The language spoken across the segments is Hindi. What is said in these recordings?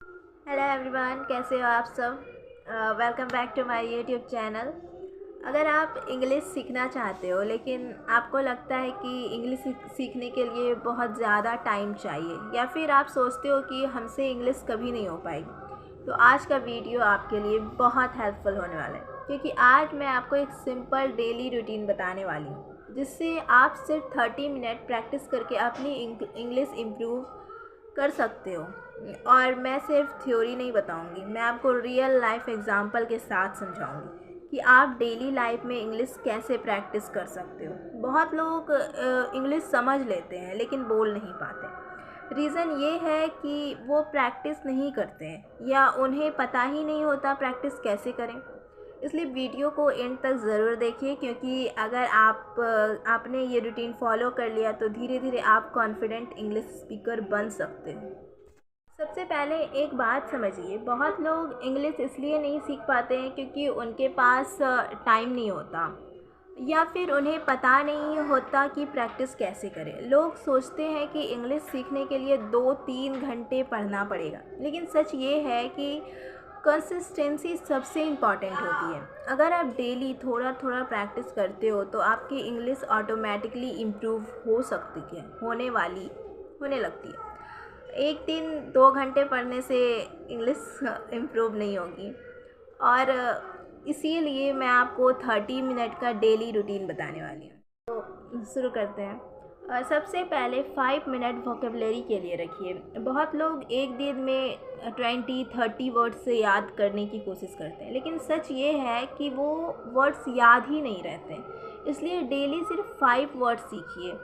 हेलो एवरीवन, कैसे हो आप सब। Welcome back to my YouTube channel. अगर आप इंग्लिश सीखना चाहते हो लेकिन आपको लगता है कि इंग्लिश सीखने के लिए बहुत ज़्यादा टाइम चाहिए, या फिर आप सोचते हो कि हमसे इंग्लिश कभी नहीं हो पाएगी, तो आज का वीडियो आपके लिए बहुत हेल्पफुल होने वाला है, क्योंकि आज मैं आपको एक सिंपल डेली रूटीन बताने वाली हूँ जिससे आप सिर्फ 30 मिनट प्रैक्टिस करके अपनी इंग्लिश इम्प्रूव कर सकते हो। और मैं सिर्फ थ्योरी नहीं बताऊंगी, मैं आपको रियल लाइफ एग्जांपल के साथ समझाऊंगी कि आप डेली लाइफ में इंग्लिश कैसे प्रैक्टिस कर सकते हो। बहुत लोग इंग्लिश समझ लेते हैं लेकिन बोल नहीं पाते। रीज़न ये है कि वो प्रैक्टिस नहीं करते हैं या उन्हें पता ही नहीं होता प्रैक्टिस कैसे करें। इसलिए वीडियो को एंड तक ज़रूर देखिए, क्योंकि अगर आपने ये रूटीन फॉलो कर लिया तो धीरे धीरे आप कॉन्फिडेंट इंग्लिश स्पीकर बन सकते हो। सबसे पहले एक बात समझिए, बहुत लोग इंग्लिश इसलिए नहीं सीख पाते हैं क्योंकि उनके पास टाइम नहीं होता, या फिर उन्हें पता नहीं होता कि प्रैक्टिस कैसे करें। लोग सोचते हैं कि इंग्लिश सीखने के लिए 2-3 घंटे पढ़ना पड़ेगा, लेकिन सच ये है कि कंसिस्टेंसी सबसे इम्पॉर्टेंट होती है। अगर आप डेली थोड़ा थोड़ा प्रैक्टिस करते हो तो आपकी इंग्लिश ऑटोमेटिकली इम्प्रूव हो सकती है, होने लगती है। एक दिन 2 घंटे पढ़ने से इंग्लिश इम्प्रूव नहीं होगी। और इसीलिए मैं आपको 30 मिनट का डेली रूटीन बताने वाली हूँ। तो शुरू करते हैं। सबसे पहले 5 मिनट वोकेबलरी के लिए रखिए। बहुत लोग एक दिन में 20-30 वर्ड्स से याद करने की कोशिश करते हैं, लेकिन सच ये है कि वो वर्ड्स याद ही नहीं रहते। इसलिए डेली सिर्फ 5 वर्ड्स सीखिए।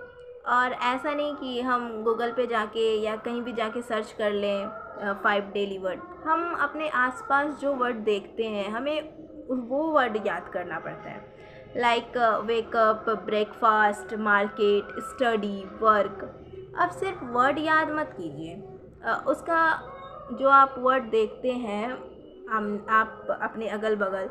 और ऐसा नहीं कि हम गूगल पे जाके या कहीं भी जाके सर्च कर लें 5 डेली वर्ड। हम अपने आसपास जो वर्ड देखते हैं हमें वो वर्ड याद करना पड़ता है। Like wake up, breakfast, market, study, work. अब सिर्फ वर्ड याद मत कीजिए, उसका जो आप वर्ड देखते हैं आप अपने अगल बगल,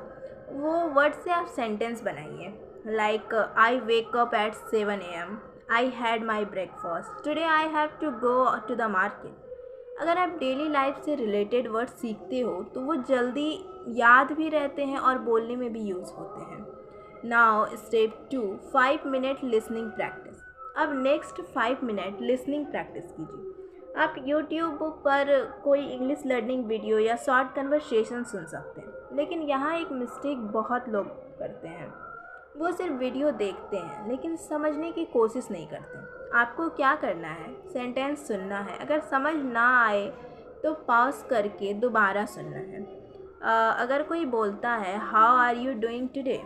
वो वर्ड से आप सेंटेंस बनाइए। Like I wake up at 7 AM, I had my breakfast, today I have to go to the market. अगर आप डेली लाइफ से रिलेटेड वर्ड सीखते हो तो वो जल्दी याद भी रहते हैं और बोलने में भी यूज़ होते हैं। Now step 2, 5 minute listening practice. अब नेक्स्ट 5 मिनट लिसनिंग प्रैक्टिस कीजिए। आप यूट्यूब पर कोई इंग्लिश लर्निंग वीडियो या शॉर्ट कन्वर्सेशन सुन सकते हैं, लेकिन यहाँ एक मिस्टेक बहुत लोग करते हैं। वो सिर्फ वीडियो देखते हैं लेकिन समझने की कोशिश नहीं करते। आपको क्या करना है, सेंटेंस सुनना है, अगर समझ ना आए तो पॉज करके दोबारा सुनना है। अगर कोई बोलता है how are you doing today,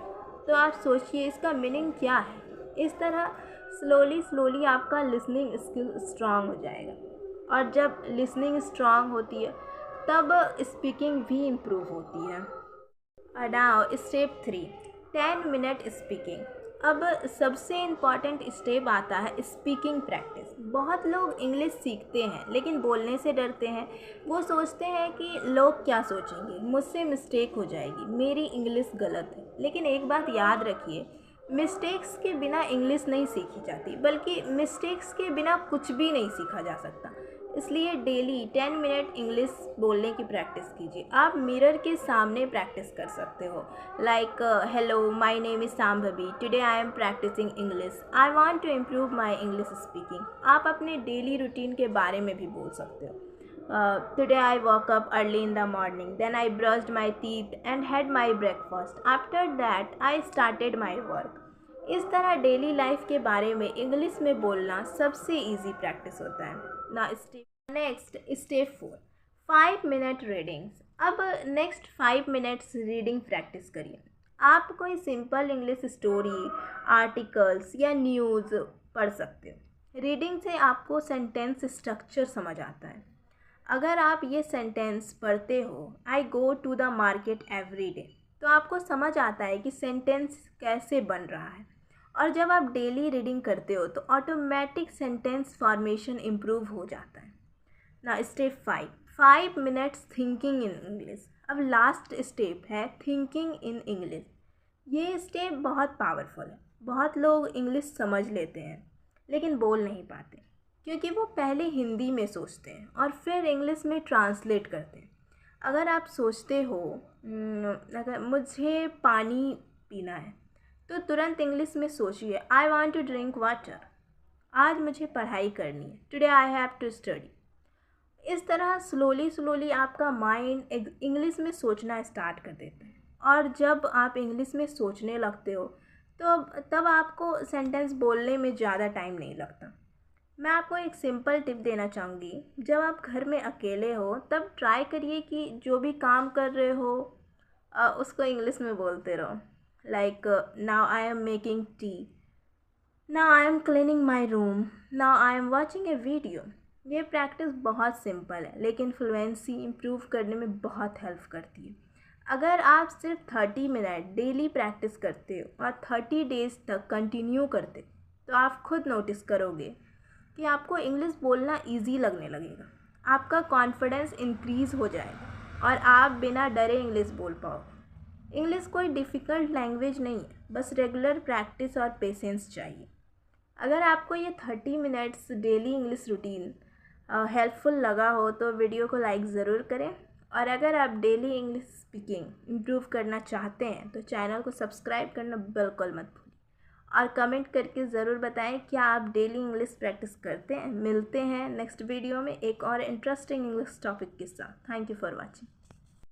तो आप सोचिए इसका मीनिंग क्या है। इस तरह स्लोली स्लोली आपका लिसनिंग स्किल स्ट्रांग हो जाएगा, और जब लिसनिंग स्ट्रांग होती है तब स्पीकिंग भी इम्प्रूव होती है। Now step 3, 10 minute speaking. अब सबसे इम्पॉर्टेंट स्टेप आता है स्पीकिंग प्रैक्टिस। बहुत लोग इंग्लिश सीखते हैं लेकिन बोलने से डरते हैं। वो सोचते हैं कि लोग क्या सोचेंगे, मुझसे मिस्टेक हो जाएगी, मेरी इंग्लिश गलत है। लेकिन एक बात याद रखिए, मिस्टेक्स के बिना इंग्लिश नहीं सीखी जाती, बल्कि मिस्टेक्स के बिना कुछ भी नहीं सीखा जा सकता। इसलिए डेली 10 मिनट इंग्लिश बोलने की प्रैक्टिस कीजिए। आप मिरर के सामने प्रैक्टिस कर सकते हो। Like hello, my name is Sambhavi, today I am practising English, I want to improve my English speaking. आप अपने डेली रूटीन के बारे में भी बोल सकते हो। Today I walk up early in the morning, then I brushed my teeth and had my breakfast, after that I started my work. इस तरह डेली लाइफ के बारे में इंग्लिश में बोलना सबसे इजी प्रैक्टिस होता है ना। Next step 4, 5 minute readings. अब नेक्स्ट 5 मिनट्स रीडिंग प्रैक्टिस करिए। आप कोई सिंपल इंग्लिश स्टोरी, आर्टिकल्स या न्यूज़ पढ़ सकते हो। रीडिंग से आपको सेंटेंस स्ट्रक्चर समझ आता है। अगर आप ये सेंटेंस पढ़ते हो, I go to the market every day, तो आपको समझ आता है कि सेंटेंस कैसे बन रहा है। और जब आप डेली रीडिंग करते हो तो ऑटोमेटिक सेंटेंस फॉर्मेशन इम्प्रूव हो जाता है ना। Step 5, 5 minutes thinking in English. अब लास्ट स्टेप है थिंकिंग इन इंग्लिश। ये स्टेप बहुत पावरफुल है। बहुत लोग इंग्लिश समझ लेते हैं लेकिन बोल नहीं पाते। क्योंकि वो पहले हिंदी में सोचते हैं और फिर इंग्लिश में ट्रांसलेट करते हैं। अगर आप सोचते हो अगर मुझे पानी पीना है तो तुरंत इंग्लिश में सोचिए I want to drink water. आज मुझे पढ़ाई करनी है, today I have to study. इस तरह स्लोली आपका माइंड इंग्लिश में सोचना स्टार्ट कर देता है और जब आप इंग्लिश में सोचने लगते हो तो तब आपको सेंटेंस बोलने में ज़्यादा टाइम नहीं लगता। मैं आपको एक सिंपल टिप देना चाहूँगी। जब आप घर में अकेले हो तब ट्राई करिए कि जो भी काम कर रहे हो उसको इंग्लिश में बोलते रहो। Like now I am making tea, now I am cleaning my room, now I am watching A video. ये प्रैक्टिस बहुत सिंपल है लेकिन फ्लुएंसी इम्प्रूव करने में बहुत हेल्प करती है। अगर आप सिर्फ 30 मिनट डेली प्रैक्टिस करते हो और 30 डेज़ तक कंटिन्यू करते तो आप खुद नोटिस करोगे कि आपको इंग्लिश बोलना इजी लगने लगेगा। आपका कॉन्फिडेंस इंक्रीज़ हो जाएगा और आप बिना डरे इंग्लिश बोल पाओगे। इंग्लिश कोई डिफ़िकल्ट लैंग्वेज नहीं है, बस रेगुलर प्रैक्टिस और पेशेंस चाहिए। अगर आपको ये 30 minutes daily English routine helpful लगा हो तो वीडियो को लाइक ज़रूर करें और अगर आप डेली इंग्लिश स्पीकिंग इम्प्रूव करना चाहते हैं तो चैनल को सब्सक्राइब करना बिल्कुल मत भूलिए और कमेंट करके ज़रूर बताएं क्या आप डेली इंग्लिश प्रैक्टिस करते हैं। मिलते हैं नेक्स्ट वीडियो में एक और इंटरेस्टिंग इंग्लिश टॉपिक के साथ। Thank you for watching.